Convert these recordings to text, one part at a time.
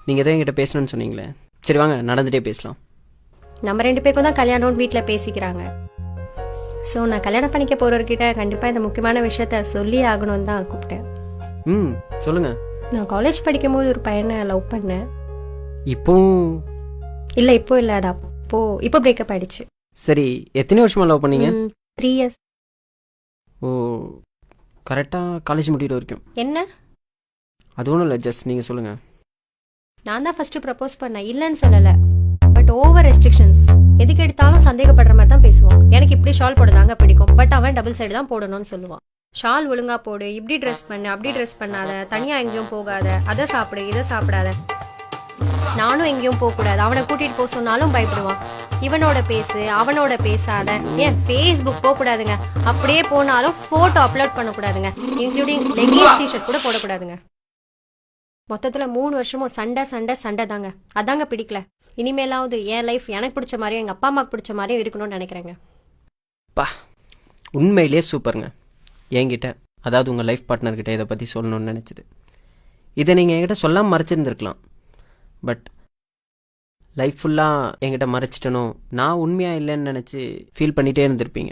நீங்கள் எதோ என்கிட்ட பேசணும்னு சொன்னீங்களே, சரி வாங்க நடந்துகிட்டே பேசலாம். நம்ம 2 பேருக்கும் தான் கல்யாணம்னு வீட்டில் பேசிக்கிறாங்க. ஸோ நான் கல்யாணம் பண்ணிக்க போகிறவர்கிட்ட கண்டிப்பாக இந்த முக்கியமான விஷயத்த சொல்லி ஆகணும்னு தான் கூப்பிட்டேன். ம், சொல்லுங்கள். நான் காலேஜ் படிக்கும்போது ஒரு பையனை லவ் பண்ணேன். இப்போ இல்லை இப்போ இல்லை, அது இப்போ பிரேக்கப் ஆயிடுச்சு. சரி, எத்தனை வருஷமாக லவ் பண்ணீங்க? 3 years. ஓ, கரெக்டாக காலேஜ் முடிகிற வரைக்கும். என்ன? அது ஒன்றும் இல்லை, ஜஸ்ட் நீங்கள் சொல்லுங்கள். நான் தான் ஃபர்ஸ்ட் ப்ரப்போஸ் பண்ணேன், இல்லைன்னு சொல்லலை. But over restrictions. எதுக்கு எடுத்தாலும் சந்தேகப்படுற மாதிரி தான் பேசுவான். எனக்கு இப்படி ஷால் போடுதாங்க பிடிக்கும், பட் அவன் டபுள் சைடு தான் போடணும்னு சொல்லுவான். ஷால் ஒழுங்கா போடு, இப்படி ட்ரெஸ் பண்ணு, அப்படி ட்ரெஸ் பண்ணாத, தனியாக எங்கேயும் போகாத, அதை சாப்பிடு இதை சாப்பிடாத. நானும் எங்கேயும் போகக்கூடாது, அவனை கூட்டிகிட்டு போக சொன்னாலும் பயப்படுவான். இவனோட பேசு அவனோட பேசாத, ஏன் ஃபேஸ்புக் போகக்கூடாதுங்க, அப்படியே போனாலும் ஃபோட்டோ அப்லோட் பண்ணக்கூடாதுங்க, இன்க்ளூடிங் லெகின்ஸ் டிஷர்ட் கூட போடக்கூடாதுங்க. மொத்தத்தில் 3 வருஷமும் சண்டை சண்டை சண்டை தாங்க. அதாங்க பிடிக்கல. இனிமேலாவது என் லைஃப் எனக்கு பிடிச்ச மாதிரியும் எங்கள் அப்பா அம்மாவுக்கு பிடிச்ச மாதிரியும் இருக்கணும்னு நினைக்கிறேங்க. பா, உண்மையிலே சூப்பருங்க. என்கிட்ட, அதாவது உங்கள் லைஃப் பார்ட்னர்கிட்ட இதை பற்றி சொல்லணும்னு நினச்சிது. இதை நீங்கள் என்கிட்ட சொல்லாமல் மறைச்சிருந்துருக்கலாம். பட் லைஃப் ஃபுல்லாக என்கிட்ட மறைச்சிட்டனோ, நான் உண்மையாக இல்லைன்னு நினச்சி ஃபீல் பண்ணிகிட்டே இருந்திருப்பீங்க.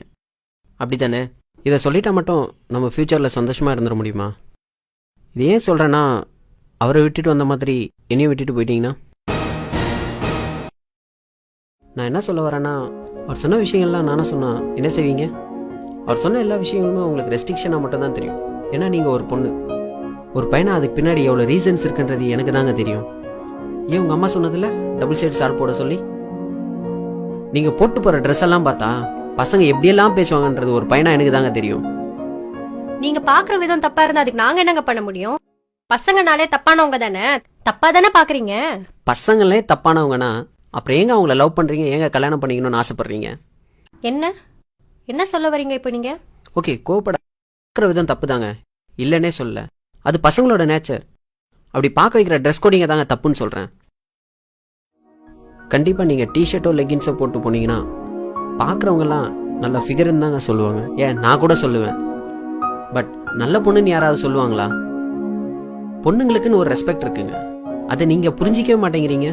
அப்படி தானே? இதை சொல்லிட்டா மட்டும் நம்ம ஃப்யூச்சரில் சந்தோஷமாக இருந்துட முடியுமா? இது ஏன் சொல்கிறேன்னா, அவரை விட்டுட்டு வந்த மாதிரி என்னையும் விட்டுட்டு போயிட்டீங்கன்னா, நான் என்ன சொல்ல வரேன்னா, அவர் சொன்ன விஷயங்கள்லாம் நானும் சொன்னால் என்ன செய்வீங்க? அவர் சொன்ன எல்லா விஷயங்களுமே உங்களுக்கு ரெஸ்ட்ரிக்ஷனாக மட்டும் தான் தெரியும். ஏன்னா நீங்கள் ஒரு பொண்ணு. ஒரு பையனை அதுக்கு பின்னாடி எவ்வளோ ரீசன்ஸ் இருக்குன்றது எனக்கு தாங்க தெரியும். ஏன் உங்கள் அம்மா சொன்னதில்ல டபுள் ஷேட் ஷார்ட் போட சொல்லி? நீங்கள் போட்டு போகிற ட்ரெஸ் எல்லாம் பார்த்தா பசங்க எப்படியெல்லாம் பேசுவாங்கன்றது ஒரு பையனா எனக்கு தாங்க தெரியும். நீங்க பாக்குற விதம் தப்பா இருந்தா அதுக்கு நாங்க என்னங்க பண்ண முடியும்? பசங்கனாலே தப்பானவங்க தானே, தப்பா தானே பாக்குறீங்க. பசங்களே தப்பானவங்கன்னா அப்புறம் ஏங்க அவங்கள லவ் பண்ணுறீங்க, ஏங்க கல்யாணம் பண்ணிக்கணும்னு ஆசைப்படுறீங்க? என்ன என்ன சொல்ல வரீங்க இப்போ நீங்க? ஓகே, கோவப்பட விதம் தப்பு தாங்க, இல்லைன்னே சொல்ல. அது பசங்களோட நேச்சர். அப்படி பார்க்க வைக்கிற ட்ரெஸ் கோடிங்க தாங்க தப்புன்னு சொல்கிறேன். கண்டிப்பாக நீங்கள் டிஷர்ட்டோ லெகின்ஸோ போட்டு போனீங்கன்னா பார்க்குறவங்கலாம் நல்ல ஃபிகர்னு தாங்க சொல்லுவாங்க. ஏன், நான் கூட சொல்லுவேன். பட் நல்ல பொண்ணுன்னு யாராவது சொல்லுவாங்களா? பொண்ணுங்களுக்குன்னு ஒரு ரெஸ்பெக்ட் இருக்குங்க, அதை நீங்கள் புரிஞ்சிக்கவே மாட்டேங்கிறீங்க.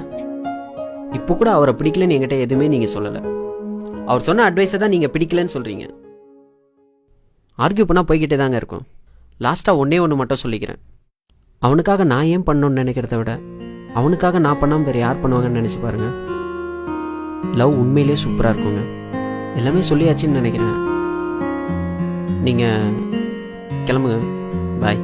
இப்போ கூட அவரை பிடிக்கலன்னு என்கிட்ட எதுவுமே நீங்கள் சொல்லலை. அவர் சொன்ன அட்வைஸை தான் நீங்கள் பிடிக்கலன்னு சொல்கிறீங்க. ஆர்கியூ பண்ணால் போய்கிட்டே தாங்க இருக்கும். லாஸ்ட்டாக ஒன்று மட்டும் சொல்லிக்கிறேன். அவனுக்காக நான் ஏன் பண்ணணும்னு நினைக்கிறத விட அவனுக்காக நான் பண்ணாமல் வேறு யார் பண்ணுவாங்கன்னு நினச்சி பாருங்க. லவ் உண்மையிலே சூப்பராக இருக்குங்க. எல்லாமே சொல்லியாச்சுன்னு நினைக்கிறேன். நீங்கள் கிளம்புங்க. பாய்.